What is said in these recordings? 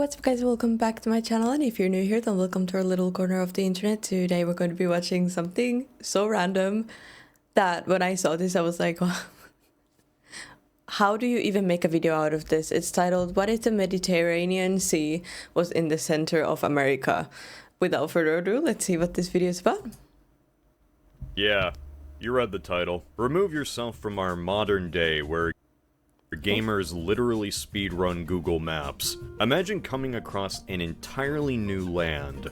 what's up guys, welcome back to my channel, and if you're new here then welcome to our little corner of the internet. Today we're going to be watching something so random that when I saw this I was like, well, how do you even make a video out of this? It's titled, "What if the Mediterranean Sea was in the center of America?" Without further ado, let's see what this video is about. Yeah, you read the title. Remove yourself from our modern day where gamers literally speedrun Google Maps. Imagine coming across an entirely new land.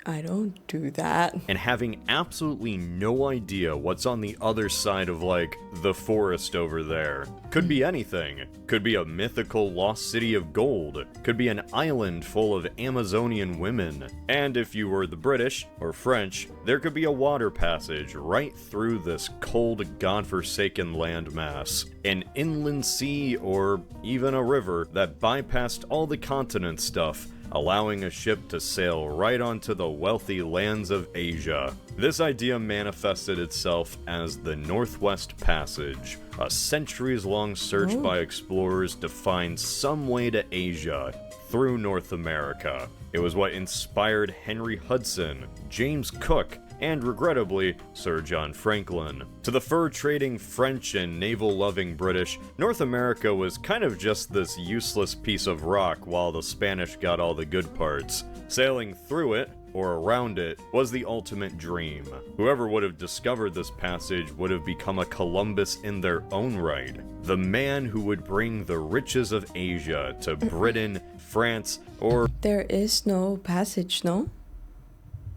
I don't do that. And having absolutely no idea what's on the other side of, like, the forest over there. Could be anything. Could be a mythical lost city of gold. Could be an island full of Amazonian women. And if you were the British, or French, there could be a water passage right through this cold, godforsaken landmass. An inland sea, or even a river that bypassed all the continent stuff, allowing a ship to sail right onto the wealthy lands of Asia. This idea manifested itself as the Northwest Passage, a centuries-long search by explorers to find some way to Asia through North America. It was what inspired Henry Hudson, James Cook, and regrettably, Sir John Franklin. To the fur-trading French and naval-loving British, North America was kind of just this useless piece of rock while the Spanish got all the good parts. Sailing through it, or around it, was the ultimate dream. Whoever would have discovered this passage would have become a Columbus in their own right. The man who would bring the riches of Asia to Britain, France, or... There is no passage, no?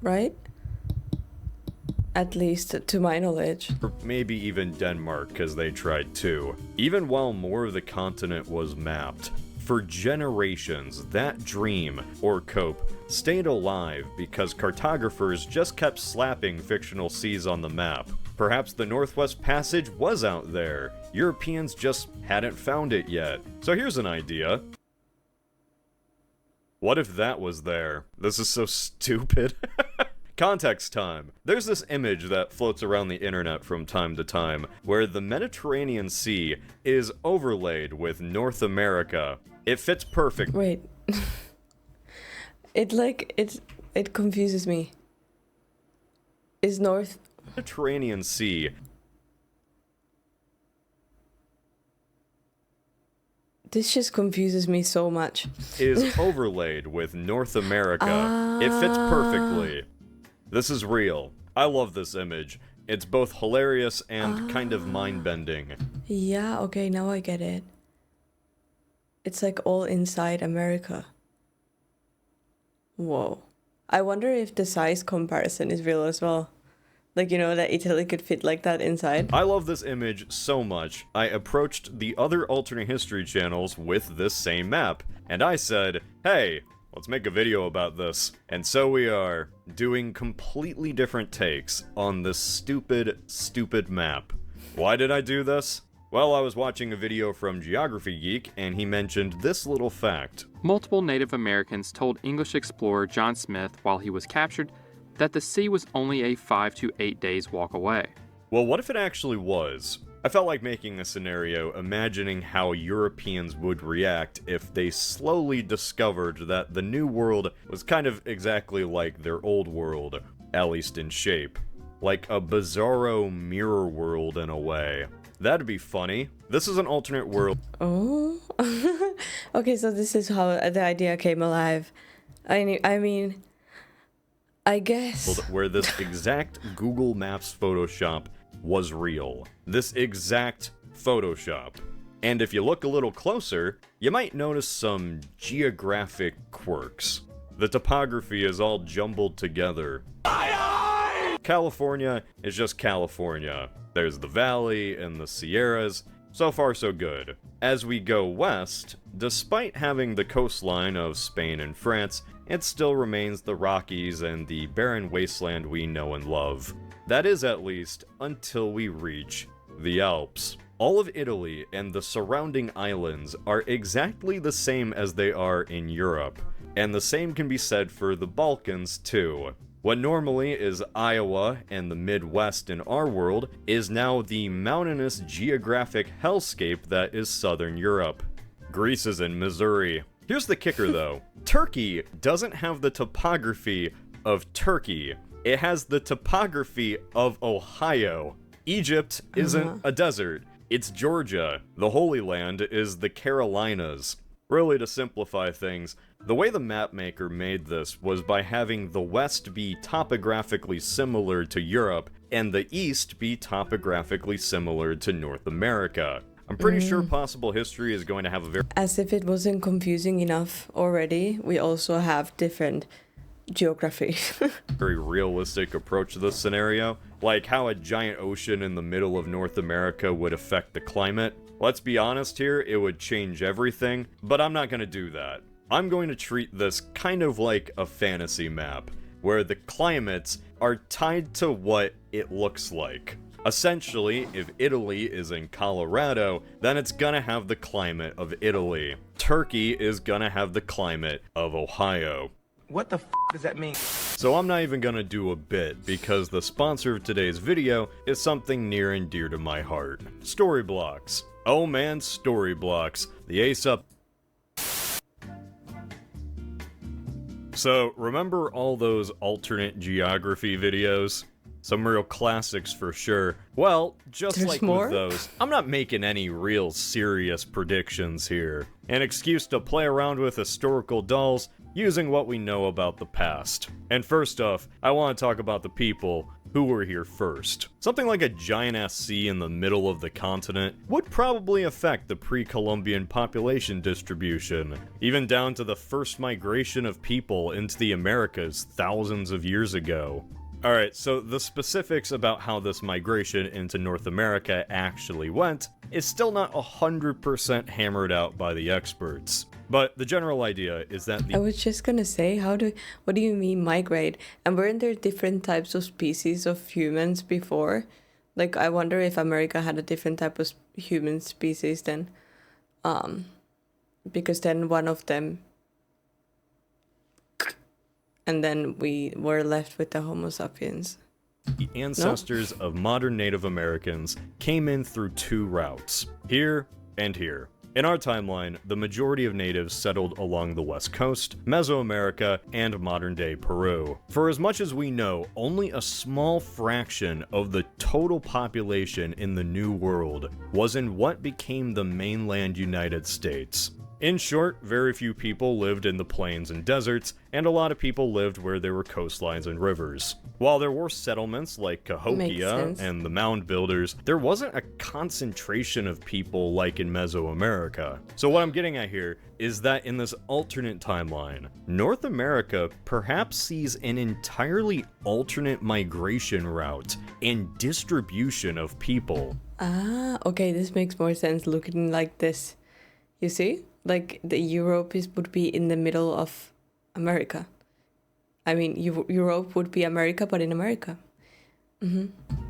Right? At least to my knowledge. Or maybe even Denmark, because they tried too. Even while more of the continent was mapped, for generations that dream, or cope, stayed alive because cartographers just kept slapping fictional seas on the map. Perhaps the Northwest Passage was out there. Europeans just hadn't found it yet. So here's an idea. What if that was there? This is so stupid. Context time. There's this image that floats around the internet from time to time where the Mediterranean Sea is overlaid with North America. It fits perfect. Wait. It confuses me. Is North Mediterranean Sea This just confuses me so much. is overlaid with North America. It fits perfectly. This is real. I love this image. It's both hilarious and kind of mind-bending. Yeah, okay, now I get it. It's like all inside America. Whoa. I wonder if the size comparison is real as well. Like, you know, that Italy could fit like that inside. I love this image so much, I approached the other alternate history channels with this same map, and I said, hey, let's make a video about this. And so we are, doing completely different takes on this stupid map. Why did I do this? Well, I was watching a video from Geography Geek, and he mentioned this little fact. Multiple Native Americans told English explorer John Smith while he was captured that the sea was only a 5 to 8 days walk away. Well, what if it actually was? I felt like making a scenario imagining how Europeans would react if they slowly discovered that the New World was kind of exactly like their old world, at least in shape. Like a bizarro mirror world in a way. That'd be funny. This is an alternate world. Oh. Okay, so this is how the idea came alive. I mean, I guess. Where this exact Google Maps Photoshop was real. This exact Photoshop. And if you look a little closer, you might notice some geographic quirks. The topography is all jumbled together. California is just California. There's the valley and the Sierras. So far so good. As we go west, despite having the coastline of Spain and France, it still remains the Rockies and the barren wasteland we know and love. That is, at least, until we reach the Alps. All of Italy and the surrounding islands are exactly the same as they are in Europe, and the same can be said for the Balkans too. What normally is Iowa and the Midwest in our world is now the mountainous geographic hellscape that is Southern Europe. Greece is in Missouri. Here's the kicker though. Turkey doesn't have the topography of Turkey. It has the topography of Ohio. Egypt isn't a desert. It's Georgia. The Holy Land is the Carolinas. Really, to simplify things, the way the mapmaker made this was by having the West be topographically similar to Europe and the East be topographically similar to North America. I'm pretty sure possible history is going to have a very As if it wasn't confusing enough already, we also have different geography. very realistic approach to this scenario, like how a giant ocean in the middle of North America would affect the climate. Let's be honest here, it would change everything, but I'm not going to do that. I'm going to treat this kind of like a fantasy map, where the climates are tied to what it looks like. Essentially, if Italy is in Colorado, then it's gonna have the climate of Italy. Turkey is gonna have the climate of Ohio. What the f does that mean? So I'm not even gonna do a bit, because the sponsor of today's video is something near and dear to my heart. Storyblocks. Oh man, Storyblocks. The ace up. So, remember all those alternate geography videos? Some real classics for sure. Well, just There's like more? with those, I'm not making any real serious predictions here. An excuse to play around with historical dolls using what we know about the past. And first off, I want to talk about the people who were here first. Something like a giant-ass sea in the middle of the continent would probably affect the pre-Columbian population distribution, even down to the first migration of people into the Americas thousands of years ago. Alright, so the specifics about how this migration into North America actually went is still not 100% hammered out by the experts. But the general idea is that I was just gonna say, what do you mean migrate? And weren't there different types of species of humans before? Like, I wonder if America had a different type of human species then. Because then one of them, and then we were left with the Homo sapiens. the ancestors of modern Native Americans came in through two routes, here and here. In our timeline, the majority of natives settled along the west coast, Mesoamerica, and modern-day Peru. For as much as we know, only a small fraction of the total population in the New World was in what became the mainland United States. In short, very few people lived in the plains and deserts, and a lot of people lived where there were coastlines and rivers. While there were settlements like Cahokia and the Mound Builders, there wasn't a concentration of people like in Mesoamerica. So what I'm getting at here is that in this alternate timeline, North America perhaps sees an entirely alternate migration route and distribution of people. Ah, okay, this makes more sense looking like this. You see? Like, the Europe would be in the middle of America. I mean, Europe would be America, but in America.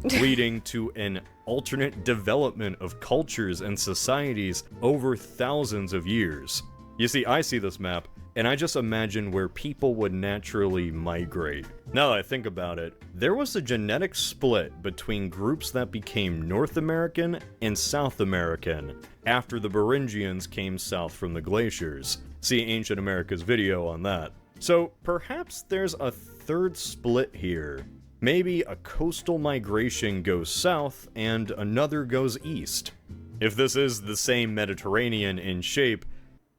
Leading to an alternate development of cultures and societies over thousands of years. You see, I see this map, and I just imagine where people would naturally migrate. Now that I think about it, there was a genetic split between groups that became North American and South American after the Beringians came south from the glaciers. See Ancient America's video on that. So perhaps there's a third split here. Maybe a coastal migration goes south and another goes east. If this is the same Mediterranean in shape,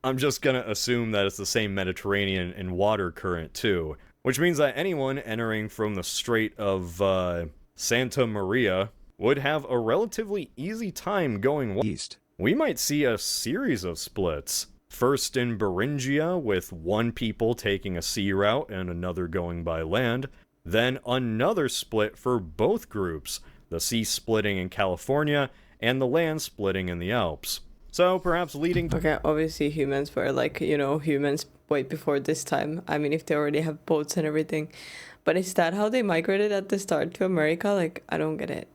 I'm just gonna assume that it's the same Mediterranean in water current too, which means that anyone entering from the Strait of Santa Maria would have a relatively easy time going east. We might see a series of splits. First in Beringia, with one people taking a sea route and another going by land. Then another split for both groups, the sea splitting in California and the land splitting in the Alps. So perhaps leading to... Okay, obviously humans were like, humans way before this time. I mean, if they already have boats and everything. But is that how they migrated at the start to America? Like, I don't get it.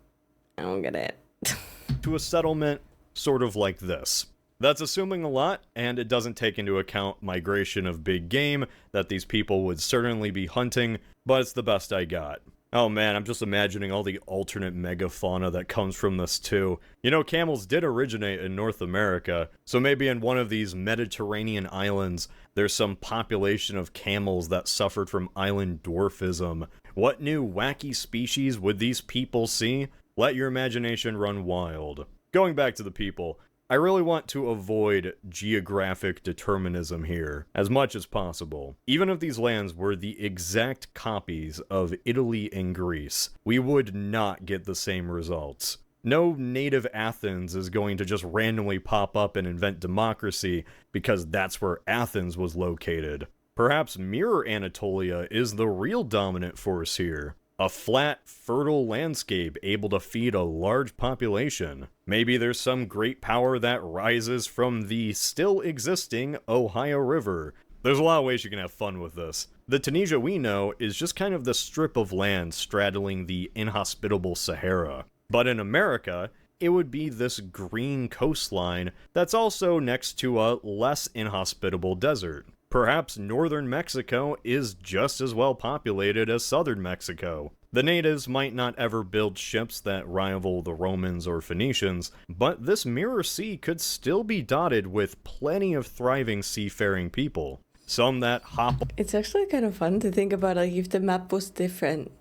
to a settlement sort of like this. That's assuming a lot, and it doesn't take into account migration of big game that these people would certainly be hunting, but it's the best I got. Oh man, I'm just imagining all the alternate megafauna that comes from this too. You know, camels did originate in North America, so maybe in one of these Mediterranean islands, there's some population of camels that suffered from island dwarfism. What new wacky species would these people see? Let your imagination run wild. Going back to the people, I really want to avoid geographic determinism here as much as possible. Even if these lands were the exact copies of Italy and Greece, we would not get the same results. No native Athens is going to just randomly pop up and invent democracy because that's where Athens was located. Perhaps Mirror Anatolia is the real dominant force here. A flat, fertile landscape able to feed a large population. Maybe there's some great power that rises from the still existing Ohio River. There's a lot of ways you can have fun with this. The Tunisia we know is just kind of the strip of land straddling the inhospitable Sahara. But in America, it would be this green coastline that's also next to a less inhospitable desert. Perhaps northern Mexico is just as well populated as southern Mexico. The natives might not ever build ships that rival the Romans or Phoenicians, but this Mirror Sea could still be dotted with plenty of thriving seafaring people. Some that hop... It's actually kind of fun to think about, like, if the map was different,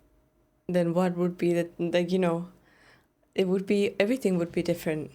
then what would be the, like, you know, it would be, everything would be different.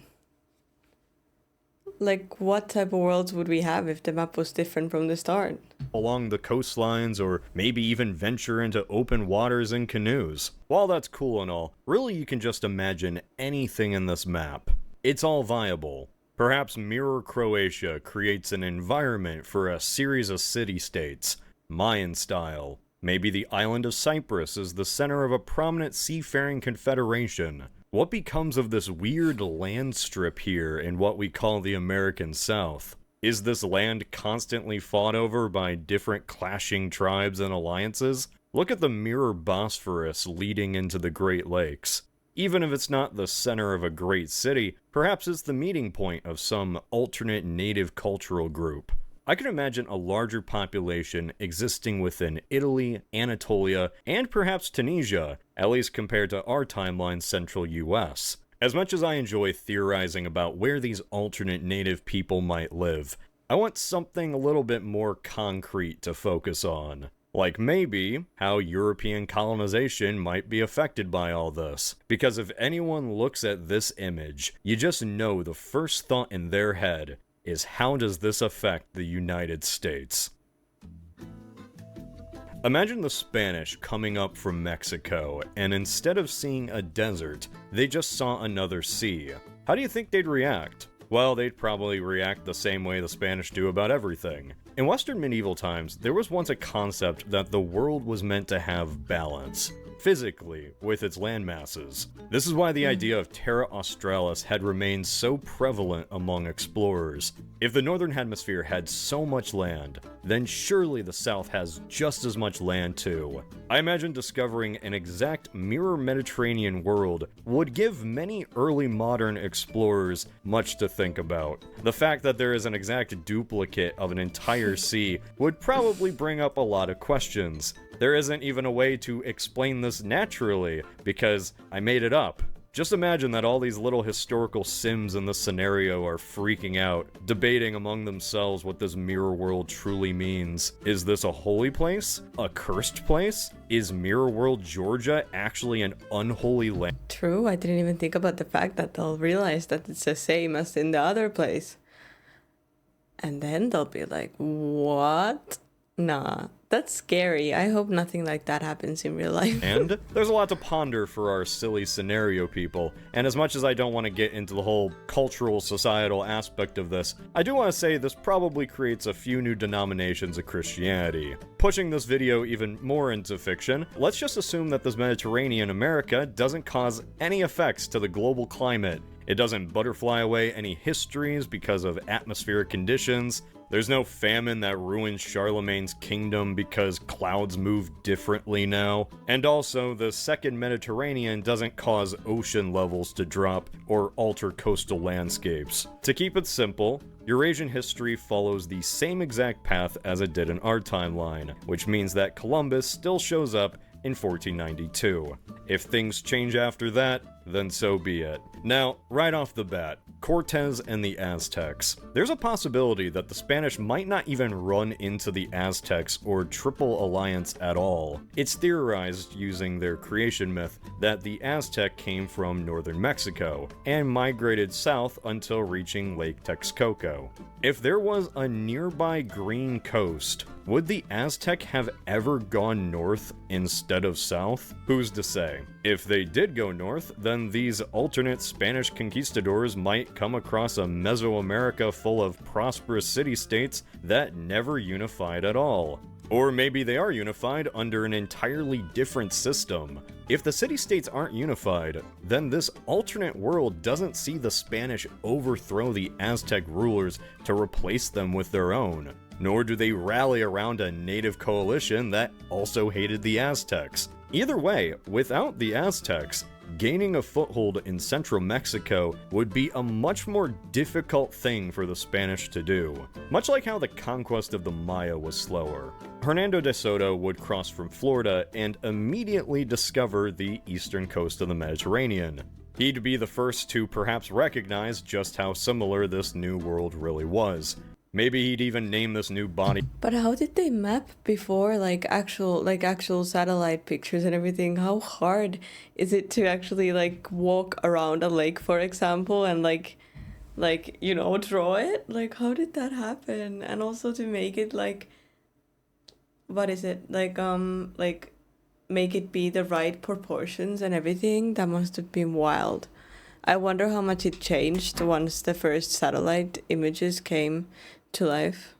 Like, what type of worlds would we have if the map was different from the start? Along the coastlines, or maybe even venture into open waters in canoes. While that's cool and all, really you can just imagine anything in this map. It's all viable. Perhaps Mirror Croatia creates an environment for a series of city-states, Mayan style. Maybe the island of Cyprus is the center of a prominent seafaring confederation. What becomes of this weird land strip here in what we call the American South? Is this land constantly fought over by different clashing tribes and alliances? Look at the Mirror Bosphorus leading into the Great Lakes. Even if it's not the center of a great city, perhaps it's the meeting point of some alternate native cultural group. I can imagine a larger population existing within Italy, Anatolia, and perhaps Tunisia, at least compared to our timeline's central US. As much as I enjoy theorizing about where these alternate native people might live, I want something a little bit more concrete to focus on. Like maybe how European colonization might be affected by all this. Because if anyone looks at this image, you just know the first thought in their head is, how does this affect the United States? Imagine the Spanish coming up from Mexico, and instead of seeing a desert, they just saw another sea. How do you think they'd react? Well, they'd probably react the same way the Spanish do about everything. In Western medieval times, there was once a concept that the world was meant to have balance, physically, with its landmasses. This is why the idea of Terra Australis had remained so prevalent among explorers. If the Northern Hemisphere had so much land, then surely the South has just as much land too. I imagine discovering an exact mirror Mediterranean world would give many early modern explorers much to think about. The fact that there is an exact duplicate of an entire sea would probably bring up a lot of questions. There isn't even a way to explain this naturally, because I made it up. Just imagine that all these little historical sims in this scenario are freaking out, debating among themselves what this mirror world truly means. Is this a holy place? A cursed place? Is Mirror World Georgia actually an unholy land? True, I didn't even think about the fact that they'll realize that it's the same as in the other place. And then they'll be like, what? Nah, that's scary. I hope nothing like that happens in real life. And there's a lot to ponder for our silly scenario people, and as much as I don't want to get into the whole cultural societal aspect of this, I do want to say this probably creates a few new denominations of Christianity. Pushing this video even more into fiction, let's just assume that this Mediterranean America doesn't cause any effects to the global climate. It doesn't butterfly away any histories because of atmospheric conditions. There's no famine that ruins Charlemagne's kingdom because clouds move differently now. And also, the second Mediterranean doesn't cause ocean levels to drop or alter coastal landscapes. To keep it simple, Eurasian history follows the same exact path as it did in our timeline, which means that Columbus still shows up in 1492. If things change after that, then so be it. Now, right off the bat, Cortez and the Aztecs. There's a possibility that the Spanish might not even run into the Aztecs or Triple Alliance at all. It's theorized using their creation myth that the Aztec came from northern Mexico and migrated south until reaching Lake Texcoco. If there was a nearby green coast, would the Aztec have ever gone north instead of south? Who's to say? If they did go north, then these alternate Spanish conquistadors might come across a Mesoamerica full of prosperous city-states that never unified at all. Or maybe they are unified under an entirely different system. If the city-states aren't unified, then this alternate world doesn't see the Spanish overthrow the Aztec rulers to replace them with their own. Nor do they rally around a native coalition that also hated the Aztecs. Either way, without the Aztecs, gaining a foothold in central Mexico would be a much more difficult thing for the Spanish to do. Much like how the conquest of the Maya was slower. Hernando de Soto would cross from Florida and immediately discover the eastern coast of the Mediterranean. He'd be the first to perhaps recognize just how similar this new world really was. Maybe he'd even name this new body. But how did they map before, like actual satellite pictures and everything? How hard is it to actually like walk around a lake, for example, and draw it? Like, how did that happen? And also to make it like, what is it? Like make it be the right proportions and everything. That must have been wild. I wonder how much it changed once the first satellite images came to life.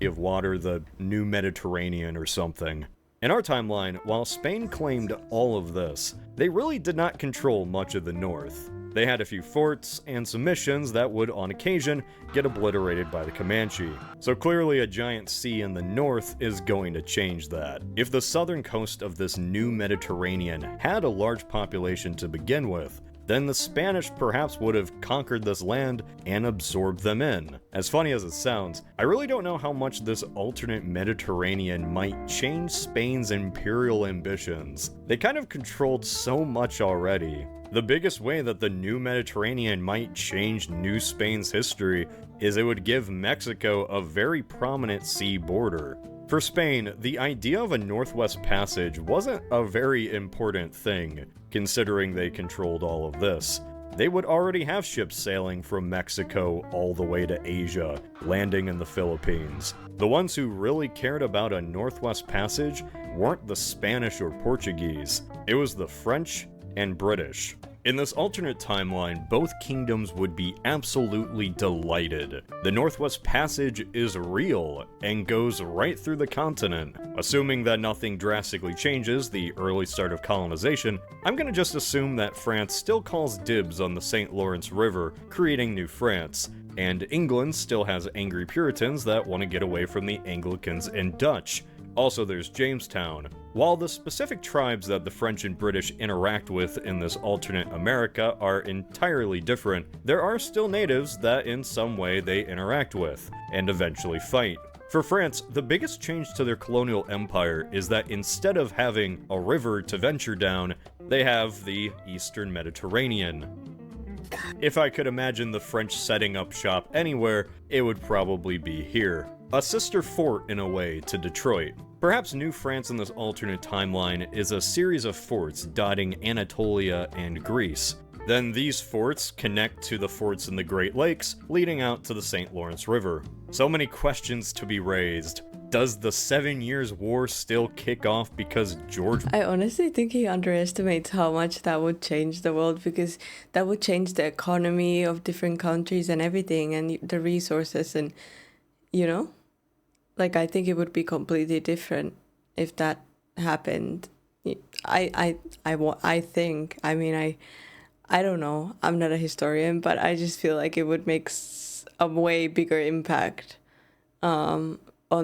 Of water, the new Mediterranean or something. In our timeline, while Spain claimed all of this, they really did not control much of the north. They had a few forts and some missions that would, on occasion, get obliterated by the Comanche. So clearly a giant sea in the north is going to change that. If the southern coast of this new Mediterranean had a large population to begin with, then the Spanish perhaps would have conquered this land and absorbed them in. As funny as it sounds, I really don't know how much this alternate Mediterranean might change Spain's imperial ambitions. They kind of controlled so much already. The biggest way that the new Mediterranean might change New Spain's history is it would give Mexico a very prominent sea border. For Spain, the idea of a Northwest Passage wasn't a very important thing, considering they controlled all of this. They would already have ships sailing from Mexico all the way to Asia, landing in the Philippines. The ones who really cared about a Northwest Passage weren't the Spanish or Portuguese, it was the French and British. In this alternate timeline, both kingdoms would be absolutely delighted. The Northwest Passage is real and goes right through the continent. Assuming that nothing drastically changes the early start of colonization, I'm gonna just assume that France still calls dibs on the St. Lawrence River, creating New France, and England still has angry Puritans that want to get away from the Anglicans and Dutch. Also, there's Jamestown. While the specific tribes that the French and British interact with in this alternate America are entirely different, there are still natives that in some way they interact with, and eventually fight. For France, the biggest change to their colonial empire is that instead of having a river to venture down, they have the Eastern Mediterranean. If I could imagine the French setting up shop anywhere, it would probably be here. A sister fort, in a way, to Detroit. Perhaps New France in this alternate timeline is a series of forts dotting Anatolia and Greece. Then these forts connect to the forts in the Great Lakes, leading out to the St. Lawrence River. So many questions to be raised. Does the 7 Years' War still kick off because George... I honestly think he underestimates how much that would change the world, because that would change the economy of different countries and everything, and the resources, and, you know? Like, I think it would be completely different if that happened. I think, I mean, I don't know, I'm not a historian, but I just feel like it would make a way bigger impact on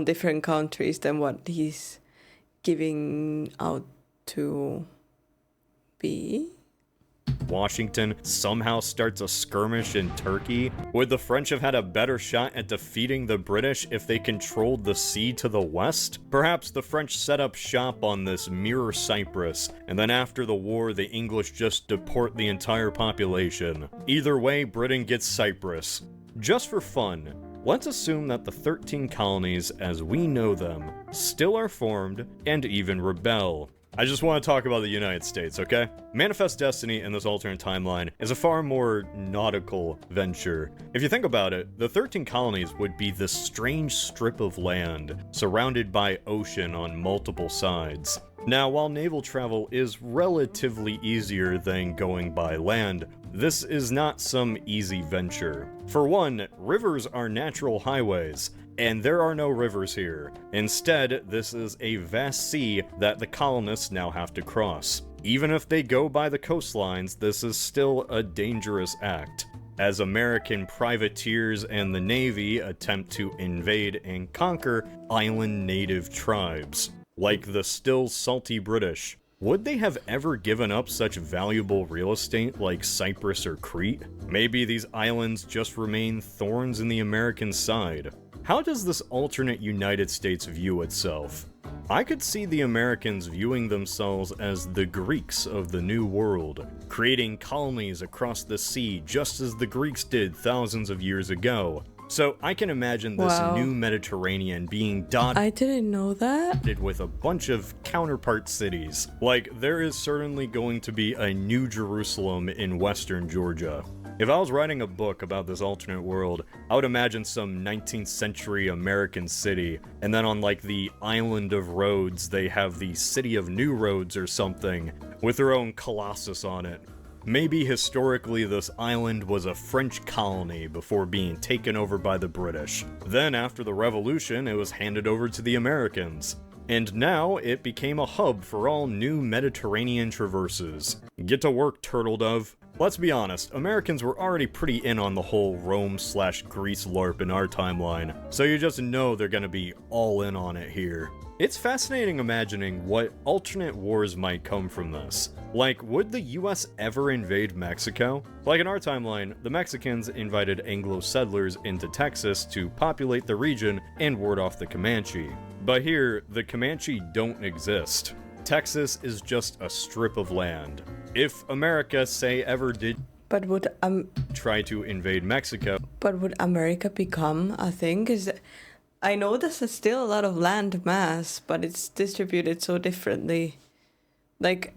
different countries than what he's giving out to be. Washington somehow starts a skirmish in Turkey? Would the French have had a better shot at defeating the British if they controlled the sea to the west? Perhaps the French set up shop on this mirror Cyprus, and then after the war the English just deport the entire population. Either way, Britain gets Cyprus. Just for fun, let's assume that the 13 colonies as we know them still are formed and even rebel. I just want to talk about the United States, okay? Manifest Destiny in this alternate timeline is a far more nautical venture. If you think about it, the 13 colonies would be this strange strip of land surrounded by ocean on multiple sides. Now, while naval travel is relatively easier than going by land, this is not some easy venture. For one, rivers are natural highways, and there are no rivers here. Instead, this is a vast sea that the colonists now have to cross. Even if they go by the coastlines, this is still a dangerous act, as American privateers and the Navy attempt to invade and conquer island native tribes, like the still salty British. Would they have ever given up such valuable real estate like Cyprus or Crete? Maybe these islands just remain thorns in the American side. How does this alternate United States view itself? I could see the Americans viewing themselves as the Greeks of the New World, creating colonies across the sea just as the Greeks did thousands of years ago. So I can imagine this new Mediterranean being dotted I didn't know that. with a bunch of counterpart cities. Like, there is certainly going to be a New Jerusalem in western Georgia. If I was writing a book about this alternate world, I would imagine some 19th century American city, and then on like the island of Rhodes, they have the city of New Rhodes or something, with their own colossus on it. Maybe historically this island was a French colony before being taken over by the British. Then after the Revolution, it was handed over to the Americans. And now it became a hub for all new Mediterranean traverses. Get to work, Turtle Dove. Let's be honest, Americans were already pretty in on the whole Rome/Greece LARP in our timeline, so you just know they're gonna be all in on it here. It's fascinating imagining what alternate wars might come from this. Like, would the US ever invade Mexico? Like in our timeline, the Mexicans invited Anglo settlers into Texas to populate the region and ward off the Comanche. But here, the Comanche don't exist. Texas is just a strip of land. If America, say, ever did But would try to invade Mexico, America become a thing? 'Cause I know this is still a lot of land mass, but it's distributed so differently. Like,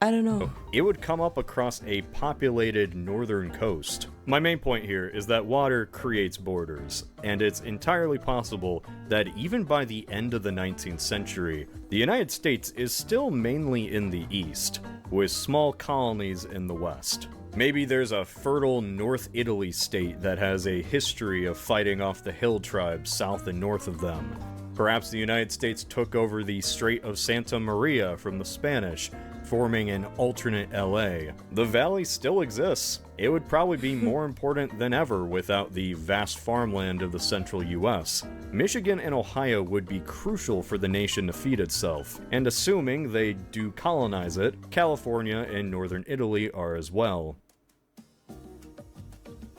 I don't know. it would come up across a populated northern coast. My main point here is that water creates borders, and it's entirely possible that even by the end of the 19th century, the United States is still mainly in the east, with small colonies in the west. Maybe there's a fertile North Italy state that has a history of fighting off the hill tribes south and north of them. Perhaps the United States took over the Strait of Santa Maria from the Spanish, forming an alternate LA. The valley still exists. It would probably be more important than ever without the vast farmland of the central US. Michigan and Ohio would be crucial for the nation to feed itself, and assuming they do colonize it, California and northern Italy are as well.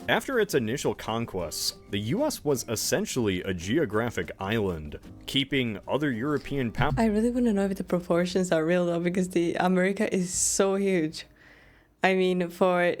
After its initial conquests, the US was essentially a geographic island, keeping other European powers. I really want to know if the proportions are real though, because the America is so huge. I mean, for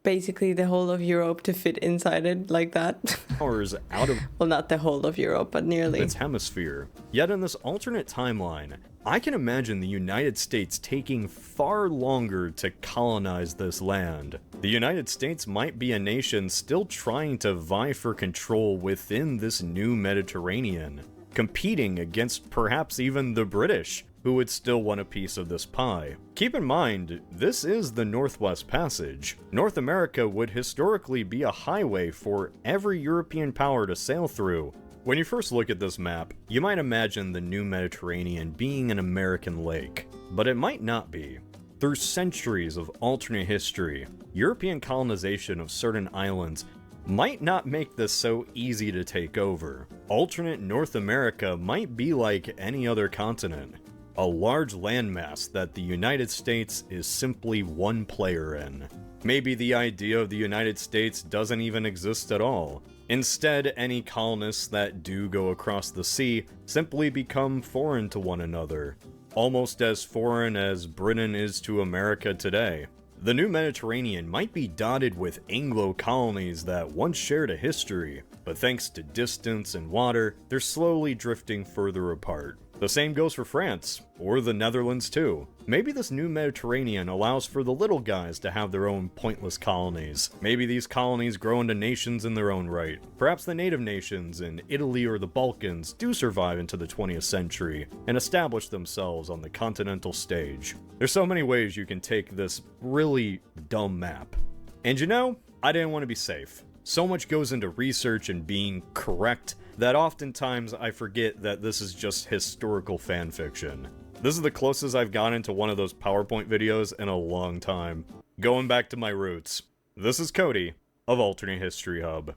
basically the whole of Europe to fit inside it like that. Out of Well, not the whole of Europe, but nearly. its hemisphere. Yet in this alternate timeline, I can imagine the United States taking far longer to colonize this land. The United States might be a nation still trying to vie for control within this new Mediterranean, competing against perhaps even the British, who would still want a piece of this pie. Keep in mind, this is the Northwest Passage. North America would historically be a highway for every European power to sail through. When you first look at this map, you might imagine the new Mediterranean being an American lake, but it might not be. Through centuries of alternate history, European colonization of certain islands might not make this so easy to take over. Alternate North America might be like any other continent. a large landmass that the United States is simply one player in. Maybe the idea of the United States doesn't even exist at all. Instead, any colonists that do go across the sea simply become foreign to one another, almost as foreign as Britain is to America today. The new Mediterranean might be dotted with Anglo colonies that once shared a history, but thanks to distance and water, they're slowly drifting further apart. The same goes for France, or the Netherlands too. Maybe this new Mediterranean allows for the little guys to have their own pointless colonies. Maybe these colonies grow into nations in their own right. Perhaps the native nations in Italy or the Balkans do survive into the 20th century and establish themselves on the continental stage. There's so many ways you can take this really dumb map. And you know, I didn't want to be safe. So much goes into research and being correct that oftentimes I forget that this is just historical fanfiction. This is the closest I've gotten to one of those PowerPoint videos in a long time. Going back to my roots. This is Cody of Alternate History Hub.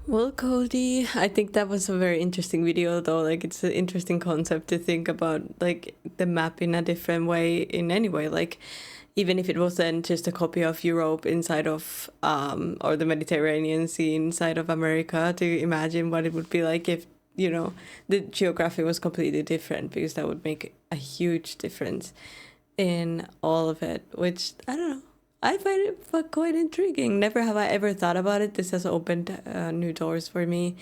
Well, Cody, I think that was a very interesting video, though. Like, it's an interesting concept to think about, like, the map in a different way, in any way. Like, even if it wasn't just a copy of Europe inside of, or the Mediterranean Sea inside of America, to imagine what it would be like if, you know, the geography was completely different, because that would make a huge difference in all of it, which, I don't know, I find it quite intriguing. Never have I ever thought about it. This has opened new doors for me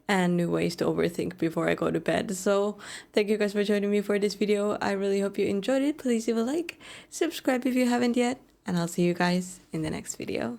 and new ways to overthink before I go to bed. So thank you guys for joining me for this video. I really hope you enjoyed it. Please leave a like, subscribe if you haven't yet, and I'll see you guys in the next video.